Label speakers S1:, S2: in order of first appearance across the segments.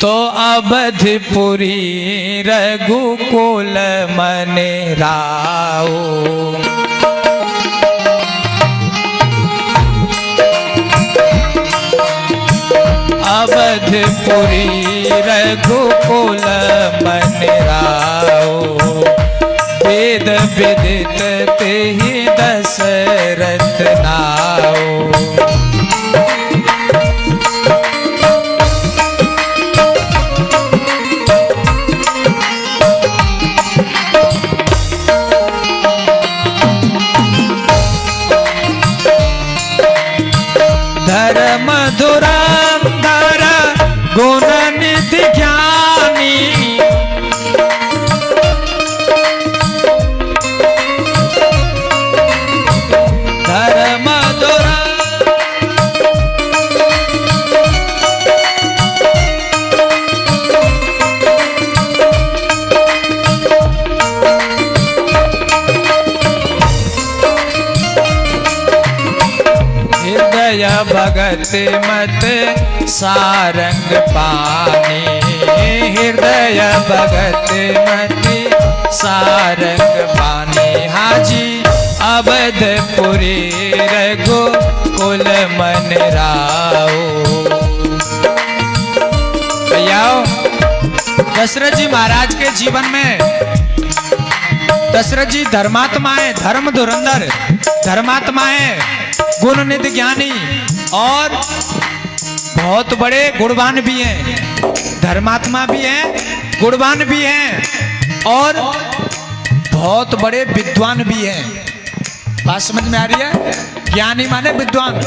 S1: तो अवधपुरी रघुकुल मन राओ। अवधपुरी रघुकुल मन राओ। वेद विदित तेहि दशरथ नाओ। धर्म धुरंधर गुण निधि ज्ञानी। धर्म हृदय भगत मत सारंग पानी। हृदय भगत मत सारंग पानी। हाजी अवधपुरी रघुकुल मन राओ। भैया दशरथ जी महाराज के जीवन में दशरथ जी धर्मात्मा है, धर्म धुरंधर धर्मात्मा है, गुण निधि ज्ञानी और बहुत बड़े गुणवान भी हैं। धर्मात्मा भी हैं, गुणवान भी हैं और बहुत बड़े विद्वान भी हैं। बात समझ में आ रही है? ज्ञानी माने विद्वान,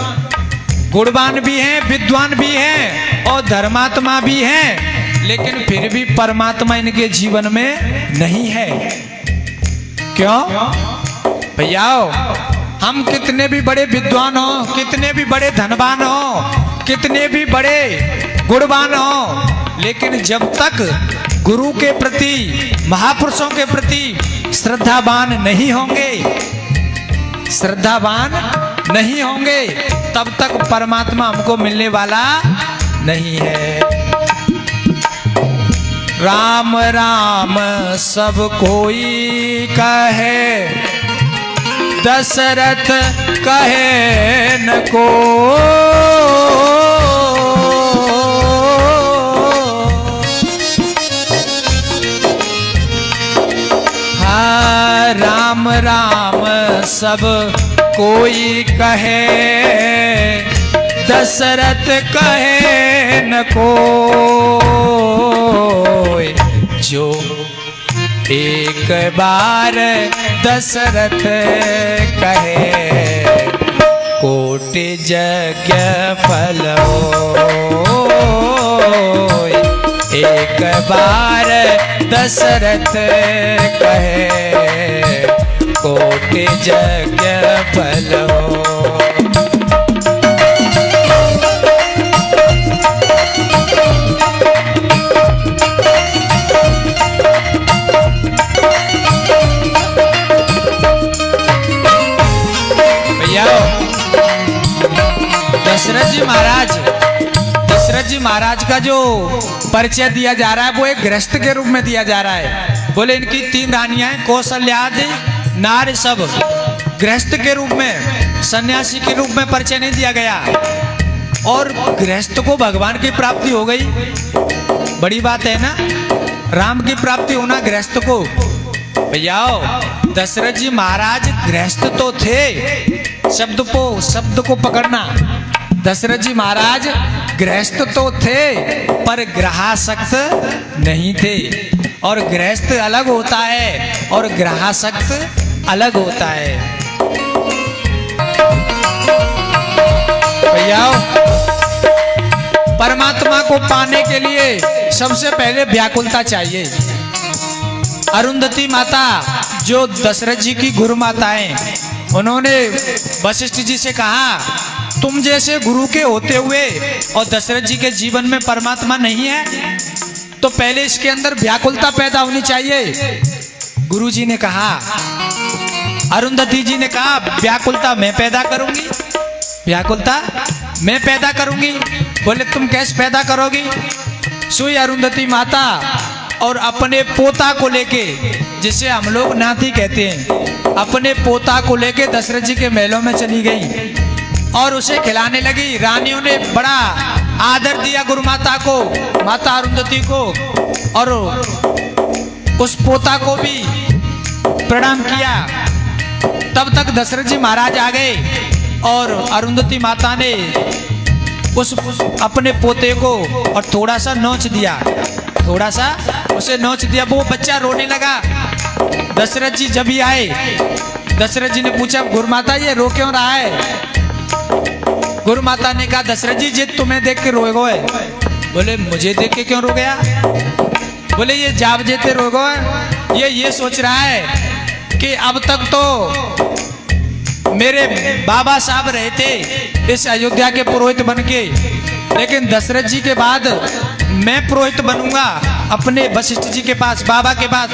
S1: गुणवान भी हैं, विद्वान भी हैं और धर्मात्मा भी हैं, लेकिन फिर भी परमात्मा इनके जीवन में नहीं है। क्यों भैया? हम कितने भी बड़े विद्वान हो, कितने भी बड़े धनवान हो, कितने भी बड़े गुणवान हो, लेकिन जब तक गुरु के प्रति, महापुरुषों के प्रति श्रद्धावान नहीं होंगे, श्रद्धावान नहीं होंगे, तब तक परमात्मा हमको मिलने वाला नहीं है। राम राम सब कोई कहे, दशरथ कहे न को। हाँ राम राम सब कोई कहे, दशरथ कहे न को। जो एक बार दशरथ कहे, कोटि यज्ञ फल होय। एक बार दशरथ कहे, कोटि यज्ञ फल होय। दशरथ जी महाराज का जो परिचय दिया जा रहा है वो एक गृहस्थ के रूप में दिया जा रहा है। बोले इनकी 3 रानियां हैं, कौशल्यादि नार सब। गृहस्थ के रूप में, सन्यासी के रूप में परिचय नहीं दिया गया। और गृहस्थ को भगवान की प्राप्ति हो गई, बड़ी बात है ना। राम की प्राप्ति होना गृहस्थ को। भैया दशरथ जी महाराज गृहस्थ तो थे, शब्द को पकड़ना। दशरथ जी महाराज गृहस्थ तो थे पर ग्रहासक्त नहीं थे। और गृहस्थ अलग होता है और ग्रहासक्त अलग होता है। भैया परमात्मा को पाने के लिए सबसे पहले व्याकुलता चाहिए। अरुंधति माता जो दशरथ जी की गुरु माता है, उन्होंने वशिष्ठ जी से कहा तुम जैसे गुरु के होते हुए और दशरथ जी के जीवन में परमात्मा नहीं है, तो पहले इसके अंदर व्याकुलता पैदा होनी चाहिए। गुरु जी ने कहा, अरुंधति जी ने कहा व्याकुलता मैं पैदा करूंगी, व्याकुलता मैं पैदा करूंगी। बोले तुम कैसे पैदा करोगी? सुई अरुंधति माता और अपने पोता को लेके, जिसे हम लोग नाती कहते हैं, अपने पोता को लेके दशरथ जी के महलों में चली गई और उसे खिलाने लगी। रानियों ने बड़ा आदर दिया गुरु माता को, माता अरुंधति को, और उस पोता को भी प्रणाम किया। तब तक दशरथ जी महाराज आ गए और अरुंधति माता ने उस अपने पोते को और थोड़ा सा नोच दिया, थोड़ा सा उसे नोच दिया। वो बच्चा रोने लगा। दशरथ जी जब ही आए, दशरथ जी ने पूछा गुरु माता ये रो क्यों रहा है? गुरु माता ने कहा दशरथ जी जिद तुम्हें देख के रोए गो है। बोले मुझे देख के क्यों रो गया? बोले ये जाब जेते रो गो है, ये सोच रहा है कि अब तक तो मेरे बाबा साहब रहे थे इस अयोध्या के पुरोहित बन के, लेकिन दशरथ जी के बाद मैं पुरोहित बनूंगा अपने वशिष्ठ जी के पास, बाबा के पास।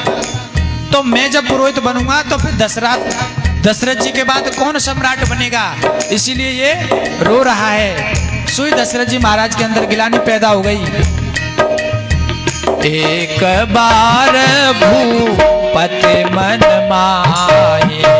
S1: तो मैं जब पुरोहित बनूंगा तो फिर दशरथ जी के बाद कौन सम्राट बनेगा? इसीलिए ये रो रहा है। सुई दशरथ जी महाराज के अंदर गिलानी पैदा हो गई। एक बार भूपति मन माहे,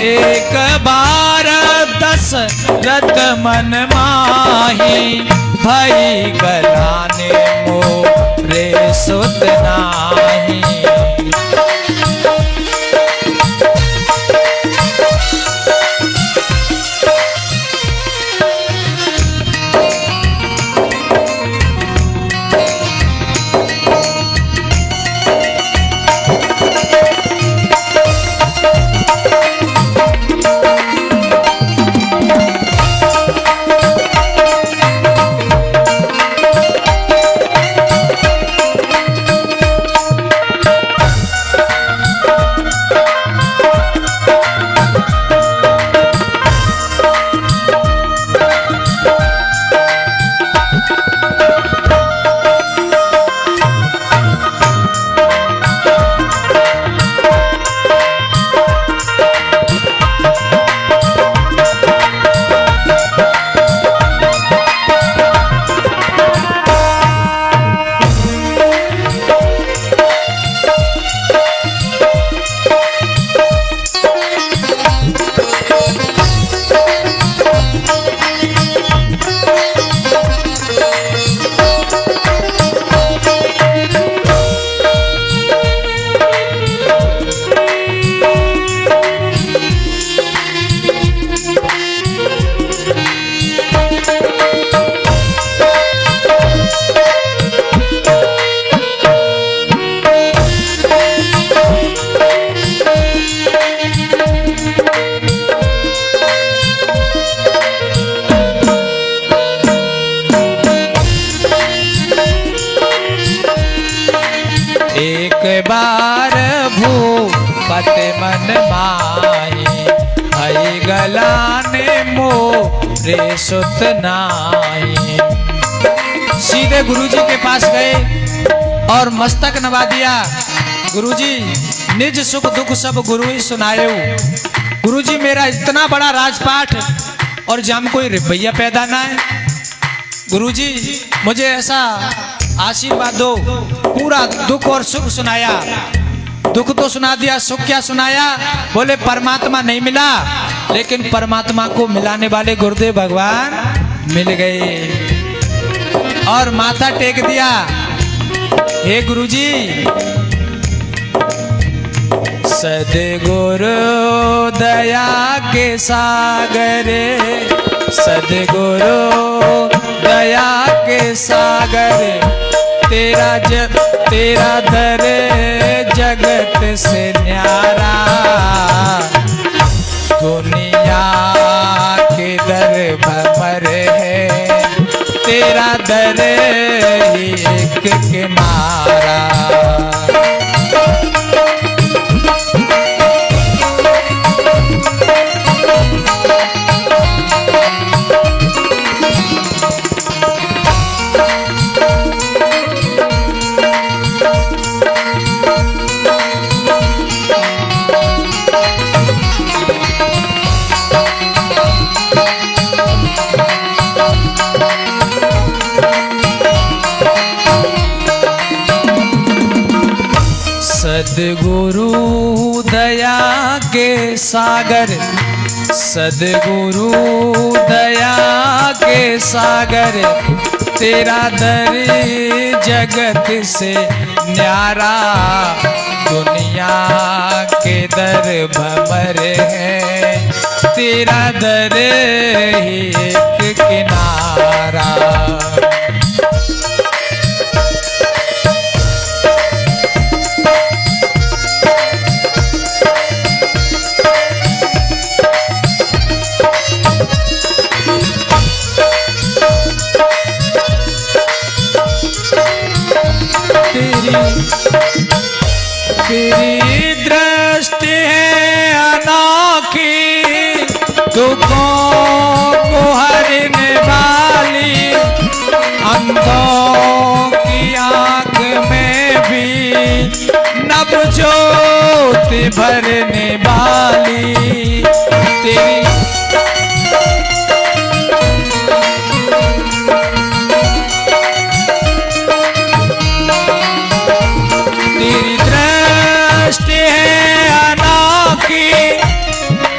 S1: एक बार दशरथ मन माही, भई गलाने मोरे सुत नाही। एक बार भूपति मन माही, भई गलाने मोरे सुत नाही। सीधे गुरुजी के पास गए और मस्तक नवा दिया। गुरुजी निज सुख दुख सब गुरु ही सुनायो। गुरुजी मेरा इतना बड़ा राजपाट और जम कोई रुपया पैदा ना है। गुरुजी मुझे ऐसा आशीर्वाद दो। पूरा दुख और सुख सुनाया। दुख तो सुना दिया, सुख क्या सुनाया? बोले परमात्मा नहीं मिला, लेकिन परमात्मा को मिलाने वाले गुरुदेव भगवान मिल गए। और माथा टेक दिया, हे गुरुजी सद्गुरु दया के सागरे, सद्गुरु दया के सागर, तेरा दर जगत से न्यारा, दुनिया के दर भमर है, तेरा दर ही एक किनारा। सदगुरु दया के सागर, सदगुरु दया के सागर, तेरा दर जगत से न्यारा, दुनिया के दर भंवर है, तेरा दर ही एक किनारा। तेरी दृष्टि है अनोखी, दुखों को हरने वाली, अंधों की आंख में भी नवज्योति भरने वाली। तेरी दृष्टि है अनोखी,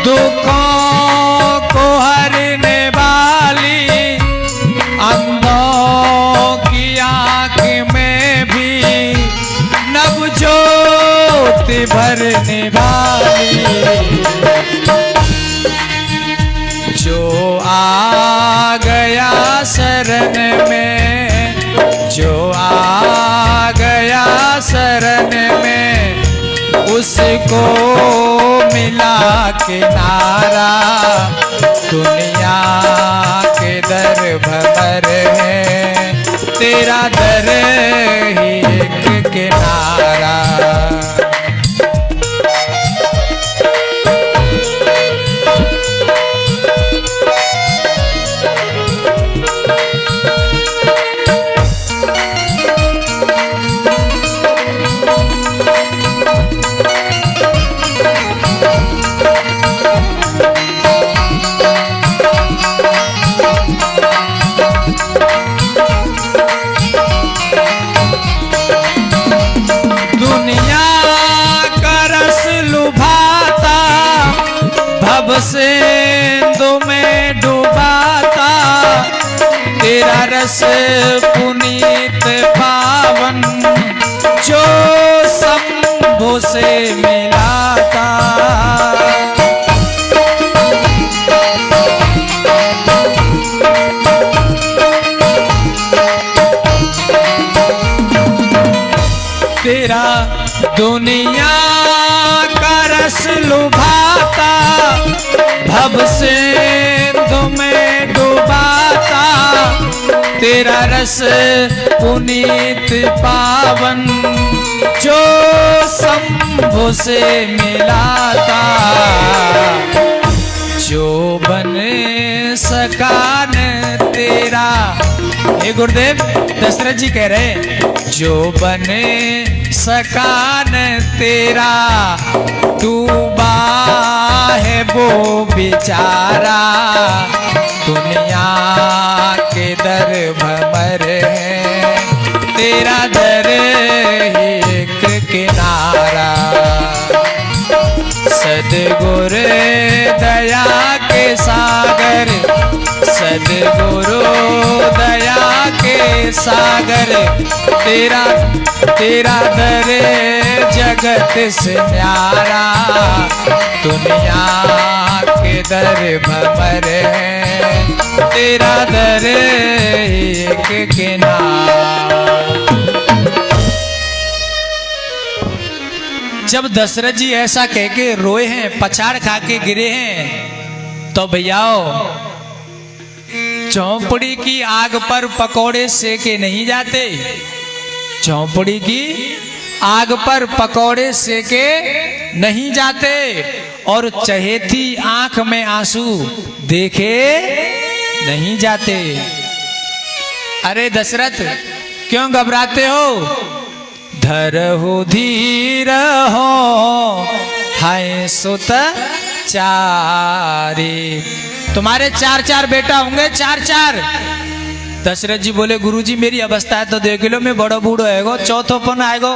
S1: दुखों को हरने वाली, अंधों की आंख में भी नवज्योति भरने वाली। जो आ गया शरण में, जो आ गया शरण में, उसको मिला किनारा, दुनिया के दर भंवर है, तेरा दर ही एक किनारा। सिंधु में डुबाता, तेरा रस पुनीत पावन, जो शंभु से मिलाता। तेरा दुनिया का रस लुभाता, भव सिंधु में डुबाता, तेरा रस पुनीत पावन, जो शंभु से मिलाता। जो बन सका न तेरा, हे गुरुदेव दशरथ जी कह रहे, जो बने सका न तेरा, डूबा है वो बेचारा, दुनिया के दर भंवर है, तेरा दर ही एक किनारा। सदगुरु दया के सागर, सदगुरु दया के सागर, तेरा दर जगत से न्यारा, दुनिया के दर भंवर है, तेरा दर एक किनारा। जब दशरथ जी ऐसा कह के रोए हैं, पछाड़ खा के गिरे हैं, तो भैयाओ चौपड़ी की आग पर पकोड़े सेके नहीं जाते। चौपड़ी की आग पर पकोड़े सेके नहीं जाते, और चहेती आंख में आंसू देखे नहीं जाते। अरे दशरथ क्यों घबराते हो? धरहु धीर हो हाय सुत चारी। तुम्हारे 4 बेटा होंगे, 4। दशरथ जी बोले गुरुजी मेरी अवस्था है तो देख लो, मैं बड़ो बूढ़ो आएगो, चौथोपन आएगो,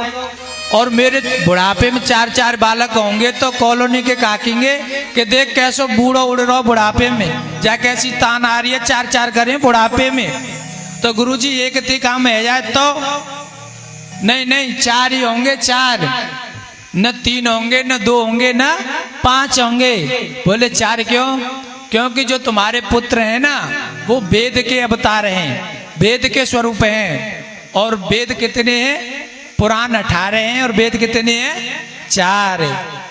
S1: और मेरे बुढ़ापे में 4-4 बालक होंगे तो कॉलोनी के काकेंगे कि देख कैसो बूढ़ो उड़ रहा बुढ़ापे में, जा कैसी तान आ रही है, 4-4 करें बुढ़ापे में। तो गुरुजी एक थी काम है जाए तो नहीं नहीं 4 ही होंगे, 4 न 3 होंगे न 2 होंगे न 5 होंगे। बोले 4 क्यों? क्योंकि जो तुम्हारे पुत्र हैं ना वो वेद के अवतार हैं, वेद के स्वरूप हैं। और वेद कितने हैं? पुराण 18 हैं और वेद कितने हैं? 4।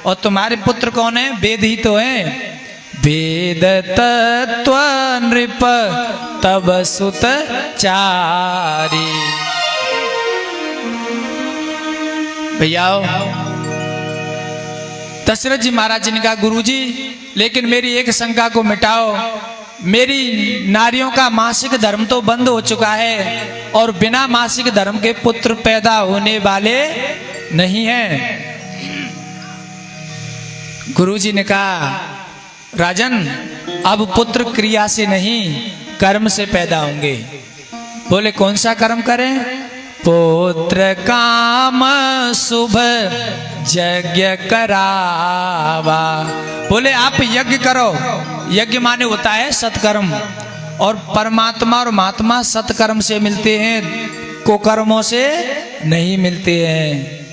S1: और तुम्हारे पुत्र कौन है? वेद ही तो हैं। वेद तत्व नृप तब सुत चारी। भैया दशरथ जी महाराज जी ने कहा गुरुजी लेकिन मेरी एक शंका को मिटाओ, मेरी नारियों का मासिक धर्म तो बंद हो चुका है और बिना मासिक धर्म के पुत्र पैदा होने वाले नहीं हैं। गुरुजी ने कहा राजन अब पुत्र क्रिया से नहीं कर्म से पैदा होंगे। बोले कौन सा कर्म करें? पुत्र काम शुभ यज्ञ करावा। बोले आप यज्ञ करो, यज्ञ माने होता है सत्कर्म, और परमात्मा और महात्मा सत्कर्म से मिलते हैं, कुकर्मों से नहीं मिलते हैं।